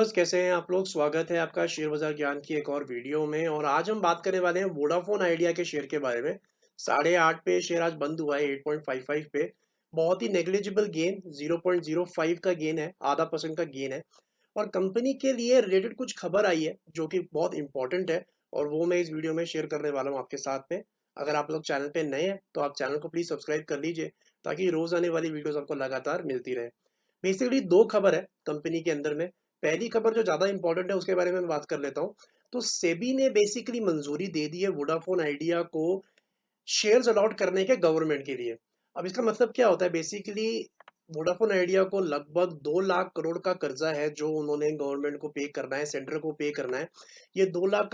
Viewers, कैसे हैं आप लोग। स्वागत है आपका शेयर बाजार ज्ञान की एक और वीडियो में। और आज हम बात करने वाले हैं वोडाफोन आइडिया के शेयर के बारे में। 8:30 पे शेयर आज बंद हुआ है 8.55 पे। बहुत ही नेग्लिजिबल गेन, 0.05 का गेन है, आधा परसेंट का गेन है। और कंपनी के लिए रिलेटेड कुछ खबर आई है जो कि बहुत इंपॉर्टेंट है, और वो मैं इस वीडियो में शेयर करने वाला हूँ आपके साथ में। अगर आप लोग चैनल पे नए हैं तो आप चैनल को प्लीज सब्सक्राइब कर लीजिए, ताकि रोज आने वाली वीडियोस आपको लगातार मिलती रहे। बेसिकली दो खबर है कंपनी के अंदर में। पहली खबर जो ज्यादा इंपॉर्टेंट है उसके बारे में मैं बात कर लेता हूँ। तो सेबी ने बेसिकली मंजूरी दे दी है वोडाफोन आइडिया को शेयर्स अलॉट करने के गवर्नमेंट के लिए। अब इसका मतलब क्या होता है, बेसिकली वोडाफोन आइडिया को लगभग 2 लाख करोड़ का कर्जा है जो उन्होंने गवर्नमेंट को पे करना है, सेंटर को पे करना है। ये 2 लाख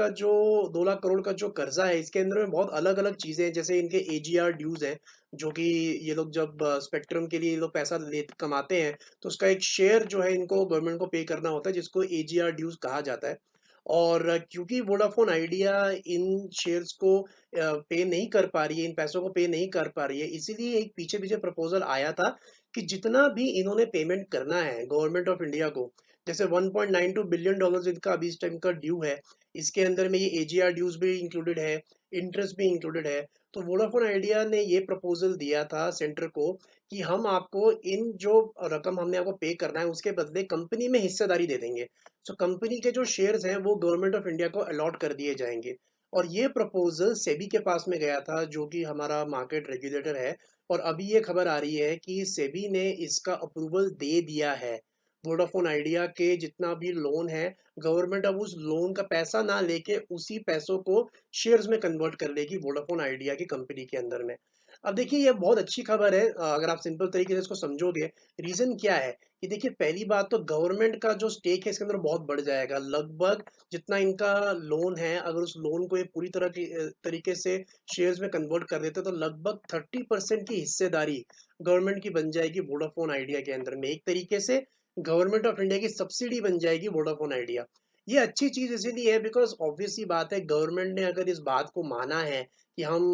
करोड़ का जो कर्जा है, इसके अंदर में बहुत अलग अलग चीजें हैं, जैसे इनके एजीआर ड्यूज हैं, जो कि ये लोग जब स्पेक्ट्रम के लिए ये लोग पैसा ले कमाते हैं, तो उसका एक शेयर जो है इनको गवर्नमेंट को पे करना होता है, जिसको एजीआर ड्यूज कहा जाता है। और क्योंकि वोडाफोन आइडिया इन शेयर्स को पे नहीं कर पा रही है, इन पैसों को पे नहीं कर पा रही है, इसीलिए एक पीछे पीछे प्रपोजल आया था कि जितना भी इन्होंने पेमेंट करना है गवर्नमेंट ऑफ इंडिया को, जैसे 1.92 बिलियन डॉलर्स इनका अभी इस टाइम का ड्यू है, इसके अंदर में ये एजीआर ड्यूज भी इंक्लूडेड है, इंटरेस्ट भी इंक्लूडेड है। तो वोडाफोन आइडिया ने ये प्रपोजल दिया था सेंटर को कि हम आपको इन जो रकम हमने आपको पे करना है उसके बदले कंपनी में हिस्सेदारी दे देंगे। सो कंपनी के जो शेयर्स हैं वो गवर्नमेंट ऑफ इंडिया को अलॉट कर दिए जाएंगे। और ये प्रपोजल सेबी के पास में गया था, जो कि हमारा मार्केट रेगुलेटर है। और अभी ये खबर आ रही है कि सेबी ने इसका अप्रूवल दे दिया है। वोडाफोन आइडिया के जितना भी लोन है, गवर्नमेंट अब उस लोन का पैसा ना लेके उसी पैसों को शेयर्स में कन्वर्ट कर लेगी वोडाफोन आइडिया की कंपनी के अंदर में। अब देखिए, ये बहुत अच्छी खबर है अगर आप सिंपल तरीके से इसको समझोगे। रीजन क्या है कि देखिए, पहली बात तो गवर्नमेंट का जो स्टेक है इसके अंदर बहुत बढ़ जाएगा। लगभग जितना इनका लोन है, अगर उस लोन को ये पूरी तरह की तरीके से शेयर्स में कन्वर्ट कर देते तो लगभग 30% की हिस्सेदारी गवर्नमेंट की बन जाएगी वोडाफोन आइडिया के अंदर में। एक तरीके से गवर्नमेंट ऑफ इंडिया की सब्सिडी बन जाएगी वोडाफोन आइडिया। ये अच्छी चीज इसीलिए है बिकॉज ऑब्वियस सी बात है, गवर्नमेंट ने अगर इस बात को माना है कि हम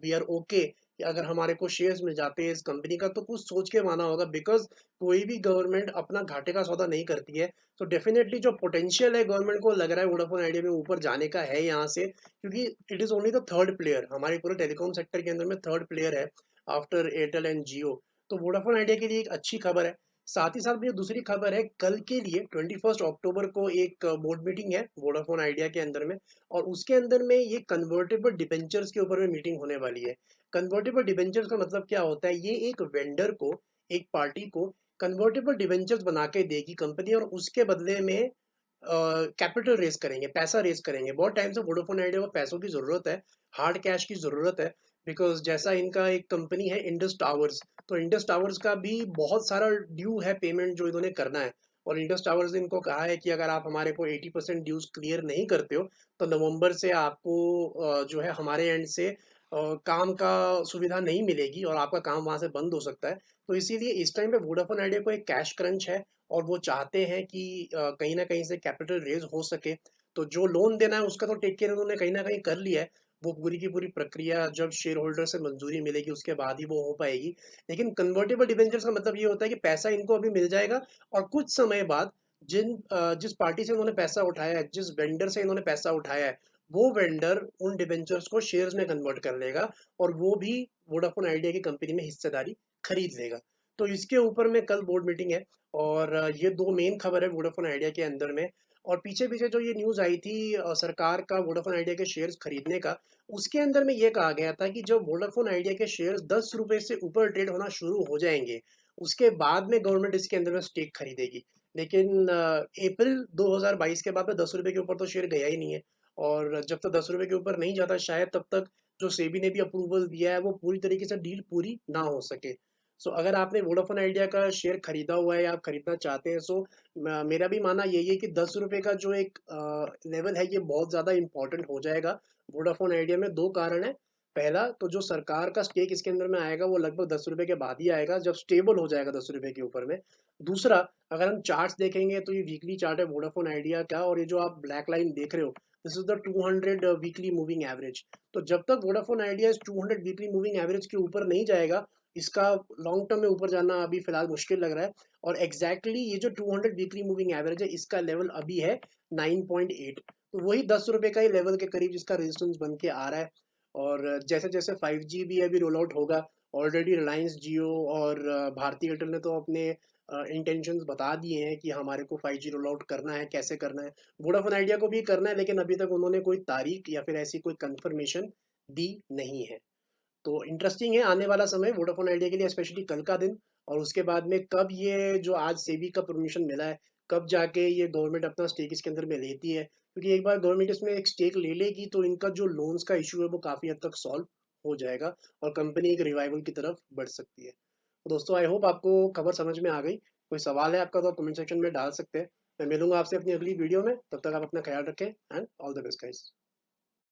वी आर ओके कि अगर हमारे को शेयर्स मिल जाते हैं इस कंपनी का, तो कुछ सोच के माना होगा। बिकॉज कोई भी गवर्नमेंट अपना घाटे का सौदा नहीं करती है। तो डेफिनेटली जो पोटेंशियल है गवर्नमेंट को लग रहा है वोडाफोन आइडिया में ऊपर जाने का है यहाँ से, क्योंकि it is only the third player हमारे पूरे टेलीकॉम सेक्टर के अंदर में, थर्ड प्लेयर है आफ्टर एयरटेल एंड जियो। तो वोडाफोन आइडिया के लिए एक अच्छी खबर है। साथ ही साथ में दूसरी खबर है, कल के लिए 21 अक्टूबर को एक बोर्ड मीटिंग है वोडाफोन आइडिया के अंदर में। और उसके अंदर में ये कन्वर्टेबल डिबेंचर्स के ऊपर में मीटिंग होने वाली है। कन्वर्टेबल डिबेंचर्स का मतलब क्या होता है, ये एक वेंडर को, एक पार्टी को कन्वर्टेबल डिबेंचर्स बना के देगी कंपनी, और उसके बदले में कैपिटल रेस करेंगे, पैसा रेस करेंगे। बहुत टाइम से वोडाफोन आइडिया को पैसों की जरूरत है, हार्ड कैश की जरूरत है। बिकॉज जैसा इनका एक कंपनी है इंडस टावर्स, तो इंडस टावर्स का भी बहुत सारा ड्यू है, पेमेंट जो इन्होंने करना है। और इंडस टावर्स ने इनको कहा है कि अगर आप हमारे को 80% ड्यूज क्लियर नहीं करते हो, तो नवंबर से आपको जो है हमारे एंड से काम का सुविधा नहीं मिलेगी और आपका काम वहां से बंद हो सकता है। तो इसीलिए इस टाइम पे वोडाफोन आइडिया को एक कैश क्रंच है, और वो चाहते हैं कि कहीं ना कहीं से कैपिटल रेज हो सके। तो जो लोन देना है उसका तो टेक केयर उन्होंने कहीं ना कहीं कर लिया है। वो पूरी की पूरी प्रक्रिया जब शेयर होल्डर से मंजूरी मिलेगी उसके बाद ही वो हो पाएगी। लेकिन कन्वर्टेबल डिबेंचर्स का मतलब ये होता है कि पैसा इनको अभी मिल जाएगा, और कुछ समय बाद जिस पार्टी से इन्होंने पैसा उठाया है, जिस वेंडर से इन्होंने पैसा उठाया है, वो वेंडर उन डिबेंचर्स को शेयर्स में कन्वर्ट कर लेगा, और वो भी वोडाफोन आइडिया की कंपनी में हिस्सेदारी खरीद लेगा। तो इसके ऊपर में कल बोर्ड मीटिंग है। और ये दो मेन खबर है वोडाफोन आइडिया के अंदर में। और पीछे पीछे जो ये न्यूज आई थी सरकार का वोडाफोन आइडिया के शेयर्स खरीदने का, उसके अंदर में ये कहा गया था कि जब वोडाफोन आइडिया के शेयर्स 10 रुपए से ऊपर ट्रेड होना शुरू हो जाएंगे, उसके बाद में गवर्नमेंट इसके अंदर में स्टेक खरीदेगी। लेकिन अप्रैल 2022 के बाद में 10 रुपए के ऊपर तो शेयर गया ही नहीं है। और जब तक 10 रुपए के ऊपर नहीं जाता, शायद तब तक जो सेबी ने भी अप्रूवल दिया है वो पूरी तरीके से डील पूरी ना हो सके। सो अगर आपने वोडाफोन आइडिया का शेयर खरीदा हुआ है या आप खरीदना चाहते हैं, सो मेरा भी मानना यही है कि 10 रुपए का जो एक लेवल है ये बहुत ज़्यादा इंपॉर्टेंट हो जाएगा वोडाफोन आइडिया में। दो कारण है। पहला तो जो सरकार का स्टेक इसके अंदर में आएगा वो लगभग 10 रुपए के बाद ही आएगा, जब स्टेबल हो जाएगा 10 रुपए के ऊपर में। दूसरा, अगर हम चार्ट्स देखेंगे तो ये वीकली चार्ट है वोडाफोन आइडिया का, और ये जो आप ब्लैक लाइन देख रहे हो, this is the 200 weekly moving average. तो जब तक वोडाफोन आइडिया इस 200 वीकली मूविंग एवरेज के ऊपर नहीं जाएगा, इसका लॉन्ग टर्म में ऊपर जाना अभी फिलहाल मुश्किल लग रहा है। और एग्जैक्टली ये जो 200 वीकली मूविंग एवरेज है, इसका लेवल अभी है 9.8, तो वही 10 रुपए का ही लेवल के करीब जिसका रेजिस्टेंस बन के आ रहा है। और जैसे जैसे 5G भी अभी रोल आउट होगा, ऑलरेडी रिलायंस जियो और भारती एयरटेल ने तो अपने इंटेंशंस बता दिए हैं कि हमारे को 5G रोल आउट करना है, कैसे करना है। वोडाफोन आइडिया को भी करना है, लेकिन अभी तक उन्होंने कोई तारीख या फिर ऐसी कोई कंफर्मेशन दी नहीं है। तो इंटरेस्टिंग है आने वाला समय वोडाफोन आइडिया के लिए, स्पेशली कल का दिन। और उसके बाद में कब ये जो आज सेबी का परमिशन मिला है, कब जाके ये गवर्नमेंट अपना स्टेक इसके अंदर में लेती है, क्योंकि एक बार गवर्नमेंट इसमें एक स्टेक ले लेगी तो इनका जो लोन्स का इशू है वो काफ़ी हद तक सॉल्व हो जाएगा और कंपनी एक रिवाइवल की तरफ बढ़ सकती है। तो दोस्तों, आई होप आपको खबर समझ में आ गई। कोई सवाल है आपका तो आप कमेंट सेक्शन में डाल सकते हैं। मैं मिलूंगा आपसे अपनी अगली वीडियो में, तब तक आप अपना ख्याल रखें and all the best guys.